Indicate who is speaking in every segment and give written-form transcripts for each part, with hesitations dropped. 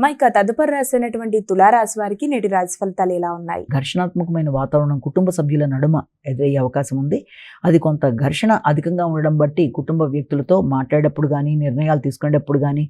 Speaker 1: అమ్మ, ఇక తదుపరి రాసినటువంటి తులారాశి వారికి నేటి రాశి ఫలితాలు ఎలా ఉన్నాయి?
Speaker 2: ఘర్షణాత్మకమైన వాతావరణం కుటుంబ సభ్యుల నడుమ ఎదురయ్యే అవకాశం ఉంది. అది కొంత ఘర్షణ అధికంగా ఉండడం బట్టి కుటుంబ వ్యక్తులతో మాట్లాడేటప్పుడు కానీ, నిర్ణయాలు తీసుకునేటప్పుడు కానీ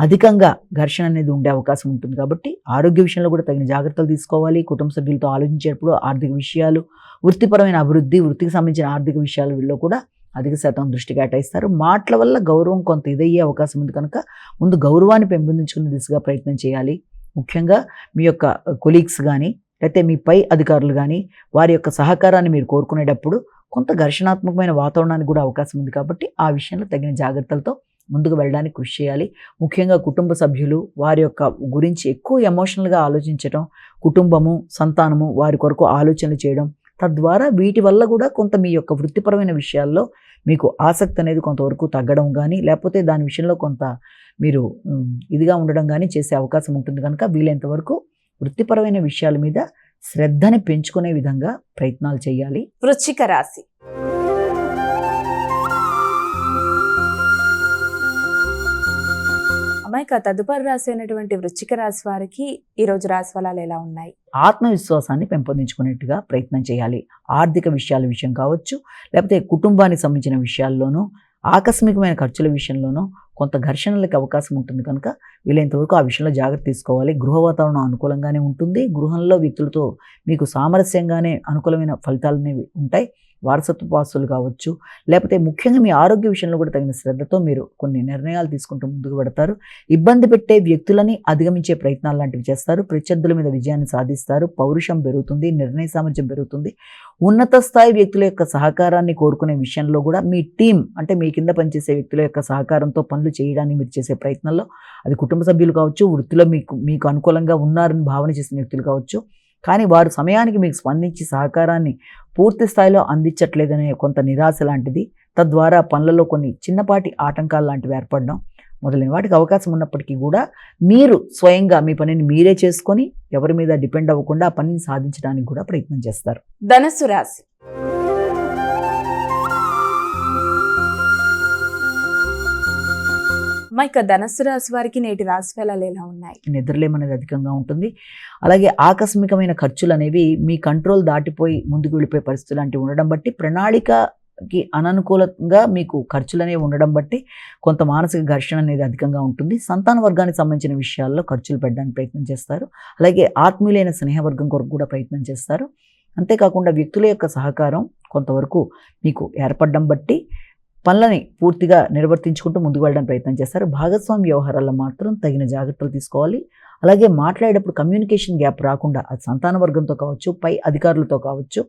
Speaker 2: అధికంగా ఘర్షణ అనేది ఉండే అవకాశం ఉంటుంది. కాబట్టి ఆరోగ్య విషయంలో కూడా తగిన జాగ్రత్తలు తీసుకోవాలి. కుటుంబ సభ్యులతో ఆలోచించేటప్పుడు ఆర్థిక విషయాలు, వృత్తిపరమైన అభివృద్ధి, వృత్తికి సంబంధించిన ఆర్థిక విషయాలలో కూడా అధిక శాతం దృష్టి కేటాయిస్తారు. మాటల వల్ల గౌరవం కొంత ఇదయ్యే అవకాశం ఉంది కనుక ముందు గౌరవాన్ని పెంపొందించుకునే దిశగా ప్రయత్నం చేయాలి. ముఖ్యంగా మీ యొక్క కొలీగ్స్ కానీ, లేకపోతే మీ పై అధికారులు కానీ వారి యొక్క సహకారాన్ని మీరు కోరుకునేటప్పుడు కొంత ఘర్షణాత్మకమైన వాతావరణానికి కూడా అవకాశం ఉంది. కాబట్టి ఆ విషయంలో తగిన జాగ్రత్తలతో ముందుకు వెళ్ళడానికి కృషి చేయాలి. ముఖ్యంగా కుటుంబ సభ్యులు వారి యొక్క గురించి ఎక్కువ ఎమోషనల్గా ఆలోచించడం, కుటుంబము, సంతానము వారి కొరకు ఆలోచనలు చేయడం, తద్వారా వీటి వల్ల కూడా కొంత మీ యొక్క వృత్తిపరమైన విషయాల్లో మీకు ఆసక్తి అనేది కొంతవరకు తగ్గడం కానీ, లేకపోతే దాని విషయంలో కొంత మీరు ఇదిగా ఉండడం కానీ చేసే అవకాశం ఉంటుంది. కనుక వీలైనంత వరకు వృత్తిపరమైన విషయాల మీద శ్రద్ధని పెంచుకునే విధంగా ప్రయత్నాలు చేయాలి.
Speaker 1: వృశ్చిక రాశి. అమ్మాయిక తదుపరి రాశి అయినటువంటి వృశ్చిక రాశి వారికి ఈరోజు రాశి ఫలాలు ఎలా ఉన్నాయి?
Speaker 2: ఆత్మవిశ్వాసాన్ని పెంపొందించుకునేట్టుగా ప్రయత్నం చేయాలి. ఆర్థిక విషయాల విషయం కావచ్చు, లేకపోతే కుటుంబానికి సంబంధించిన విషయాల్లోనూ, ఆకస్మికమైన ఖర్చుల విషయంలోనూ కొంత ఘర్షణలకు అవకాశం ఉంటుంది. కనుక వీలైనంతవరకు ఆ విషయంలో జాగ్రత్త తీసుకోవాలి. గృహ వాతావరణం అనుకూలంగానే ఉంటుంది. గృహంలో వ్యక్తులతో మీకు సామరస్యంగానే అనుకూలమైన ఫలితాలు అనేవి ఉంటాయి. వారసత్వ ఆస్తులు కావచ్చు, లేకపోతే ముఖ్యంగా మీ ఆరోగ్య విషయంలో కూడా తగిన శ్రద్ధతో మీరు కొన్ని నిర్ణయాలు తీసుకుంటూ ముందుకు పెడతారు. ఇబ్బంది పెట్టే వ్యక్తులని అధిగమించే ప్రయత్నాలు లాంటివి చేస్తారు. ప్రత్యర్థుల మీద విజయాన్ని సాధిస్తారు. పౌరుషం పెరుగుతుంది, నిర్ణయ సామర్థ్యం పెరుగుతుంది. ఉన్నత స్థాయి వ్యక్తుల యొక్క సహకారాన్ని కోరుకునే విషయంలో కూడా మీ టీం, అంటే మీ కింద పనిచేసే వ్యక్తుల యొక్క సహకారంతో పనులు చేయడానికి మీరు చేసే ప్రయత్నంలో, అది కుటుంబ సభ్యులు కావచ్చు, వృత్తిలో మీకు అనుకూలంగా ఉన్నారని భావన చేసిన వ్యక్తులు కావచ్చు, కానీ వారు సమయానికి మీకు స్పందించి సహకారాన్ని పూర్తి స్థాయిలో అందించట్లేదనే కొంత నిరాశ లాంటిది, తద్వారా పనులలో కొన్ని చిన్నపాటి ఆటంకాలు లాంటివి ఏర్పడడం మొదలైన వాటికి అవకాశం ఉన్నప్పటికీ కూడా మీరు స్వయంగా మీ పనిని మీరే చేసుకొని ఎవరి మీద డిపెండ్ అవ్వకుండా ఆ పనిని సాధించడానికి కూడా ప్రయత్నం చేస్తారు.
Speaker 1: ధనుస్సు రాశి. ఇక ధనుస్సు రాశి వారికి నేటి రాశి ఫలాలు ఎలా ఉన్నాయి?
Speaker 2: నిద్రలేమనేది అధికంగా ఉంటుంది. అలాగే ఆకస్మికమైన ఖర్చులు అనేవి మీ కంట్రోల్ దాటిపోయి ముందుకు వెళ్ళిపోయే పరిస్థితులు లాంటివి ఉండడం బట్టి, ప్రణాళికకి అననుకూలంగా మీకు ఖర్చులు అనేవి ఉండడం బట్టి కొంత మానసిక ఘర్షణ అనేది అధికంగా ఉంటుంది. సంతాన వర్గానికి సంబంధించిన విషయాల్లో ఖర్చులు పెట్టడానికి ప్రయత్నం చేస్తారు. అలాగే ఆత్మీయులైన స్నేహవర్గం కొరకు కూడా ప్రయత్నం చేస్తారు. అంతేకాకుండా వ్యక్తుల యొక్క సహకారం కొంతవరకు మీకు ఏర్పడడం బట్టి పనులని పూర్తిగా నిర్వర్తించుకుంటూ ముందుకు వెళ్ళడానికి ప్రయత్నం చేస్తారు. భాగస్వామి వ్యవహారాల్లో మాత్రం తగిన జాగ్రత్తలు తీసుకోవాలి. అలాగే మాట్లాడేటప్పుడు కమ్యూనికేషన్ గ్యాప్ రాకుండా, అది సంతాన వర్గంతో కావచ్చు, పై అధికారులతో కావచ్చు,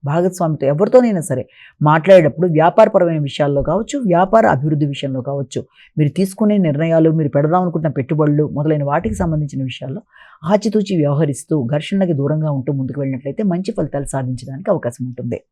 Speaker 2: భాగస్వామితో ఎవరితోనైనా సరే మాట్లాడేటప్పుడు వ్యాపారపరమైన విషయాల్లో కావచ్చు, వ్యాపార అభివృద్ధి విషయంలో కావచ్చు, మీరు తీసుకునే నిర్ణయాలు, మీరు పెడదాం అనుకుంటున్న పెట్టుబడులు మొదలైన వాటికి సంబంధించిన విషయాల్లో ఆచితూచి వ్యవహరిస్తూ ఘర్షణకి దూరంగా ఉంటూ ముందుకు వెళ్ళినట్లయితే మంచి ఫలితాలు సాధించడానికి అవకాశం ఉంటుంది.